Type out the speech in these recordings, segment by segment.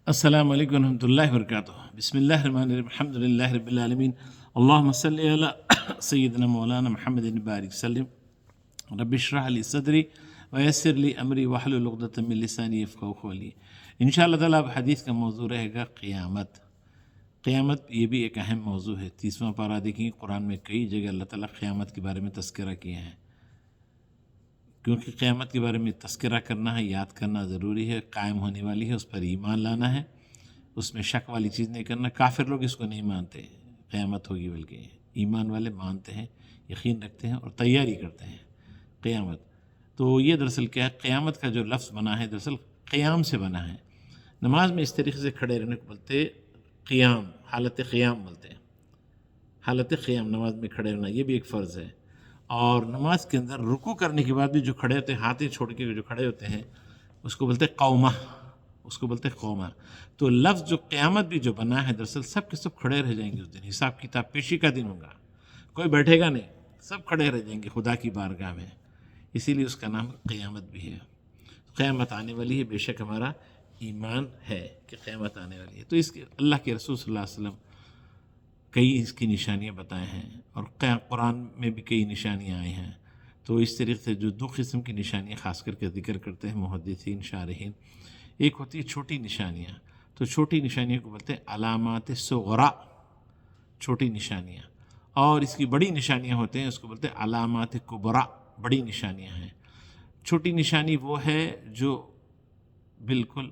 السلام علیکم ورحمۃ اللہ وبرکاتہ۔ بسم اللہ الرحمن الرحیم، الحمد للہ رب العالمین، اللہم صلی علی سیدنا مولانا محمد بارک وسلم۔ رب اشرح لی صدری ویسر لی امری واحلل عقدۃ من لسانی یفقہوا قولی۔ انشاءاللہ تعالیٰ اب حدیث کا موضوع رہے گا قیامت۔ قیامت یہ بھی ایک اہم موضوع ہے۔ 30واں پارہ دیکھیں، قرآن میں کئی جگہ اللہ تعالیٰ قیامت کے بارے میں تذکرہ کیے ہیں، کیونکہ قیامت کے بارے میں تذکرہ کرنا ہے، یاد کرنا ضروری ہے۔ قائم ہونے والی ہے، اس پر ایمان لانا ہے، اس میں شک والی چیز نہیں کرنا۔ کافر لوگ اس کو نہیں مانتے قیامت ہوگی، بلکہ ایمان والے مانتے ہیں، یقین رکھتے ہیں اور تیاری کرتے ہیں قیامت۔ تو یہ دراصل کیا ہے، قیامت کا جو لفظ بنا ہے دراصل قیام سے بنا ہے۔ نماز میں اس طریقے سے کھڑے رہنے کو بولتے قیام، حالت قیام بولتے ہیں۔ حالت قیام، نماز میں کھڑے رہنا، یہ بھی ایک فرض ہے۔ اور نماز کے اندر رکوع کرنے کے بعد بھی جو کھڑے ہوتے ہیں، ہاتھیں چھوڑ کے جو کھڑے ہوتے ہیں، اس کو بولتے قومہ، اس کو بولتے قومہ۔ تو لفظ جو قیامت بھی جو بنا ہے دراصل سب کے سب کھڑے رہ جائیں گے اس دن، حساب کتاب پیشی کا دن ہوگا، کوئی بیٹھے گا نہیں، سب کھڑے رہ جائیں گے خدا کی بارگاہ میں، اسی لیے اس کا نام قیامت بھی ہے۔ قیامت آنے والی ہے، بے شک ہمارا ایمان ہے کہ قیامت آنے والی ہے۔ تو اس کے اللہ کے رسول صلی اللہ علیہ وسلم کئی اس کی نشانیاں بتائے ہیں، اور قرآن میں بھی کئی نشانیاں آئی ہیں۔ تو اس طریقے سے جو دو قسم کی نشانیاں خاص کر کے ذکر کرتے ہیں محدثین شارحین، ایک ہوتی ہے چھوٹی نشانیاں، تو چھوٹی نشانیوں کو بولتے ہیں علامات صغریٰ، چھوٹی نشانیاں، اور اس کی بڑی نشانیاں ہوتے ہیں، اس کو بولتے ہیں علامات کبریٰ، بڑی نشانیاں ہیں۔ چھوٹی نشانی وہ ہے جو بالکل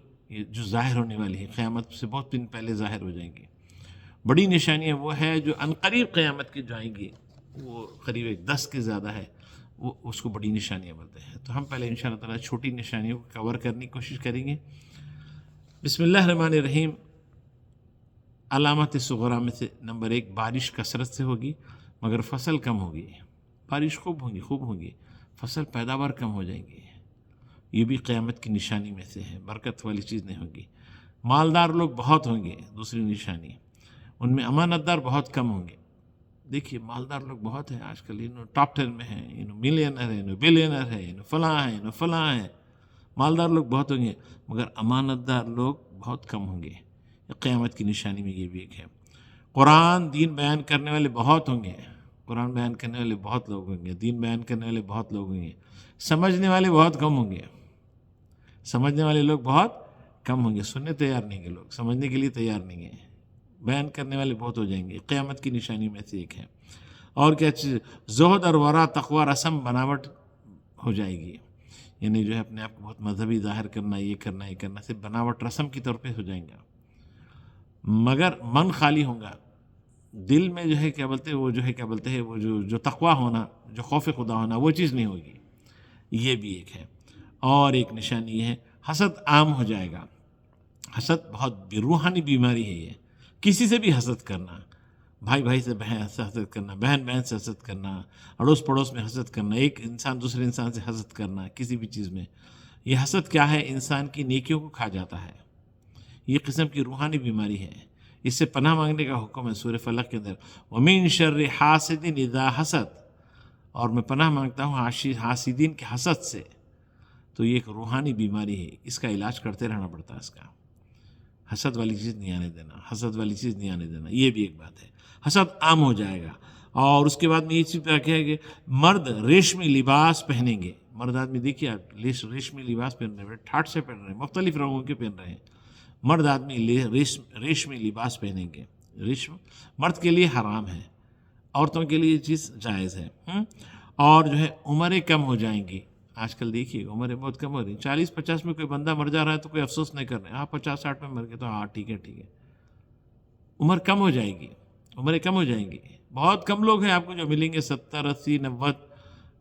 جو ظاہر ہونے والی ہے، قیامت سے بہت دن پہلے ظاہر ہو جائیں گی۔ بڑی نشانیاں وہ ہے جو عنقریب قیامت کی جائیں گی، وہ قریب 10 کے زیادہ ہے، وہ اس کو بڑی نشانیاں بولتے ہیں۔ تو ہم پہلے انشاءاللہ تعالیٰ چھوٹی نشانیوں کو کور کرنے کی کوشش کریں گے۔ بسم اللہ الرحمن الرحیم۔ علامات صغریٰ میں سے نمبر 1، بارش کثرت سے ہوگی مگر فصل کم ہوگی۔ بارش خوب ہوگی، فصل پیداوار کم ہو جائیں گی، یہ بھی قیامت کی نشانی میں سے ہے، برکت والی چیز نہیں ہوگی۔ مالدار لوگ بہت ہوں گے، دوسری نشانی، ان میں امانت دار بہت کم ہوں گے۔ دیکھیے مالدار لوگ بہت ہیں آج کل، ٹاپ 10 میں ہیں، ملینر ہے، بلینر ہے، فلاں ہے، مالدار لوگ بہت ہوں گے مگر امانت دار لوگ بہت کم ہوں گے۔ قیامت کی نشانی میں یہ بھی ایک ہے۔ قرآن دین بیان کرنے والے بہت ہوں گے، قرآن بیان کرنے والے بہت لوگ ہوں گے، دین بیان کرنے والے بہت لوگ ہوں گے، سمجھنے والے بہت کم ہوں گے، سمجھنے والے لوگ بہت کم ہوں گے، سننے تیار نہیں گے لوگ، سمجھنے کے لیے تیار نہیں ہیں، بیان کرنے والے بہت ہو جائیں گے۔ قیامت کی نشانی میں سے ایک ہے۔ اور کیا چیز، زہد اور ورع، تقوی، رسم بناوٹ ہو جائے گی، یعنی جو ہے اپنے آپ کو بہت مذہبی ظاہر کرنا، یہ کرنا صرف بناوٹ رسم کی طور پہ ہو جائیں گا، مگر من خالی ہوگا، دل میں جو ہے کیا بولتے ہیں، وہ جو ہے کیا بولتے ہیں، وہ جو تقوی ہونا، جو خوف خدا ہونا، وہ چیز نہیں ہوگی، یہ بھی ایک ہے۔ اور ایک نشانی یہ ہے، حسد عام ہو جائے گا۔ حسد بہت روحانی بیماری ہے، یہ کسی سے بھی حسد کرنا، بھائی سے حسد کرنا، بہن سے حسد کرنا، اڑوس پڑوس میں حسد کرنا، ایک انسان دوسرے انسان سے حسد کرنا کسی بھی چیز میں، یہ حسد کیا ہے، انسان کی نیکیوں کو کھا جاتا ہے، یہ قسم کی روحانی بیماری ہے، اس سے پناہ مانگنے کا حکم ہے سورہ فلق کے اندر، وَمِن شَرِّ حَاسِدٍ اِذَا حَسَد، اور میں پناہ مانگتا ہوں حاسدین کے حسد سے۔ تو یہ ایک روحانی بیماری ہے، اس کا علاج کرتے رہنا پڑتا ہے، اس کا حسد والی چیز نہیں آنے دینا، حسد والی چیز نہیں آنے دینا، یہ بھی ایک بات ہے۔ حسد عام ہو جائے گا۔ اور اس کے بعد میں یہ چیز کیا ہے کہ مرد ریشمی لباس پہنیں گے، مرد آدمی دیکھیے آپ ریشمی لباس پہن رہے ہیں، ٹھاٹ سے پہن رہے ہیں، مختلف رنگوں کے پہن رہے ہیں، مرد آدمی ریشمی لباس پہنیں گے۔ ریشم مرد کے لیے حرام ہے، عورتوں کے لیے یہ چیز جائز ہے۔ اور جو ہے عمریں کم ہو جائیں گی، آج کل دیکھیے عمریں بہت کم ہو رہی ہیں، 40-50 میں کوئی بندہ مر جا رہا ہے تو کوئی افسوس نہیں کر رہے ہیں، 50-60 میں مر گئے تو ٹھیک ہے، عمر کم ہو جائے گی، عمریں کم ہو جائیں گی۔ بہت کم لوگ ہیں آپ کو جو ملیں گے 70، 80، 90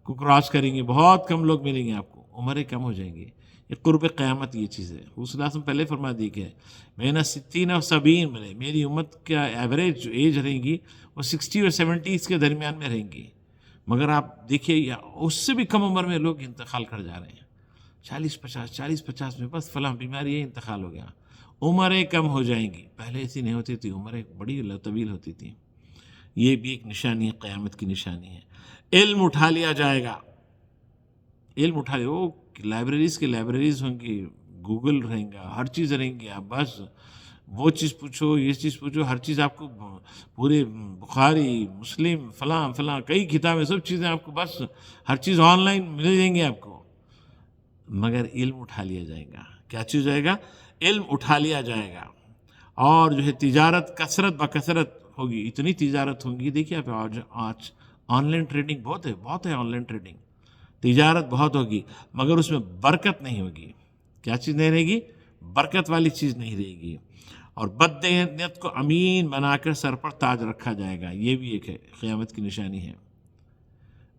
کو کراس کریں گے، بہت کم لوگ ملیں گے آپ کو، عمریں کم ہو جائیں گی۔ یہ قرب قیامت یہ چیز ہے، اس لحاظ میں پہلے فرما دی کہ میں نے 60 اور 70 ملے، میری امت کا ایوریج جو ایج رہیں گی وہ 60 اور 70 کے درمیان میں رہیں گی، مگر آپ دیکھیے اس سے بھی کم عمر میں لوگ انتقال کر جا رہے ہیں، 40-50 میں بس فلاں بیماری ہے، انتقال ہو گیا، عمریں کم ہو جائیں گی، پہلے ایسی نہیں ہوتی تھی، عمریں بڑی طویل ہوتی تھی، یہ بھی ایک نشانی ہے، قیامت کی نشانی ہے۔ علم اٹھا لیا جائے گا، علم اٹھا لیا، وہ لائبریریز ہوں گی، گوگل رہیں گا، ہر چیز رہیں گی. آپ بس وہ چیز پوچھو، یہ چیز پوچھو، ہر چیز آپ کو پورے بخاری مسلم فلاں فلاں کئی کتابیں سب چیزیں آپ کو بس ہر چیز آن لائن مل جائیں گی آپ کو. مگر علم اٹھا لیا جائے گا. کیا چیز جائے گا؟ علم اٹھا لیا جائے گا. اور جو ہے تجارت کثرت بکثرت ہوگی، اتنی تجارت ہوگی. دیکھیے آپ آج آن لائن ٹریڈنگ بہت ہے آن لائن ٹریڈنگ، تجارت بہت ہوگی، مگر اس میں برکت نہیں ہوگی. کیا چیز نہیں رہے گی؟ برکت والی چیز نہیں رہے گی. اور بددیانت کو امین بنا کر سر پر تاج رکھا جائے گا. یہ بھی ایک ہے قیامت کی نشانی ہے.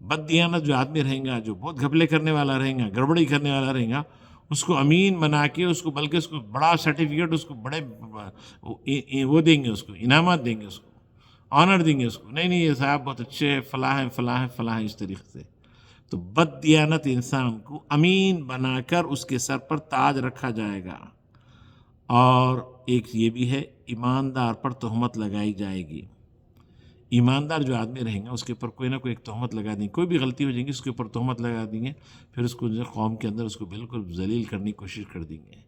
بددیانت جو آدمی رہیں گا، جو بہت گھپلے کرنے والا رہیں گا، گڑبڑی کرنے والا رہیں گا، اس کو امین بنا کے اس کو بلکہ اس کو بڑا سرٹیفکیٹ، اس کو بڑے وہ دیں گے، اس کو انعامات دیں گے، اس کو آنر دیں گے اس کو. نہیں یہ صاحب بہت اچھے ہیں، فلاں ہیں فلاں ہیں فلاں ہیں، اس طریقے سے. تو بددیانت انسان کو امین بنا کر اس کے سر پر تاج رکھا جائے گا. اور ایک یہ بھی ہے، ایماندار پر تہمت لگائی جائے گی. ایماندار جو آدمی رہیں گا اس کے اوپر کوئی نہ کوئی ایک تہمت لگا دیں گے، کوئی بھی غلطی ہو جائے گی اس کے اوپر تہمت لگا دیں گے، پھر اس کو جو قوم کے اندر اس کو بالکل ذلیل کرنے کی کوشش کر دیں گے.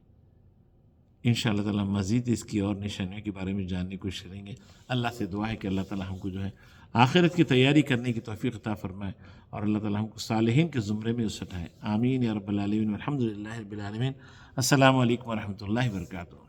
انشاءاللہ تعالیٰ مزید اس کی اور نشانیوں کے بارے میں جاننے کی کوشش کریں گے. اللہ سے دعا ہے کہ اللہ تعالیٰ ہم کو جو ہے آخرت کی تیاری کرنے کی توفیق عطا فرمائے، اور اللہ تعالیٰ ہم کو صالحین کے زمرے میں اس اٹھائے. آمین یا رب العالمین. الحمد للہ رب العالمین. السلام علیکم ورحمۃ اللہ وبرکاتہ.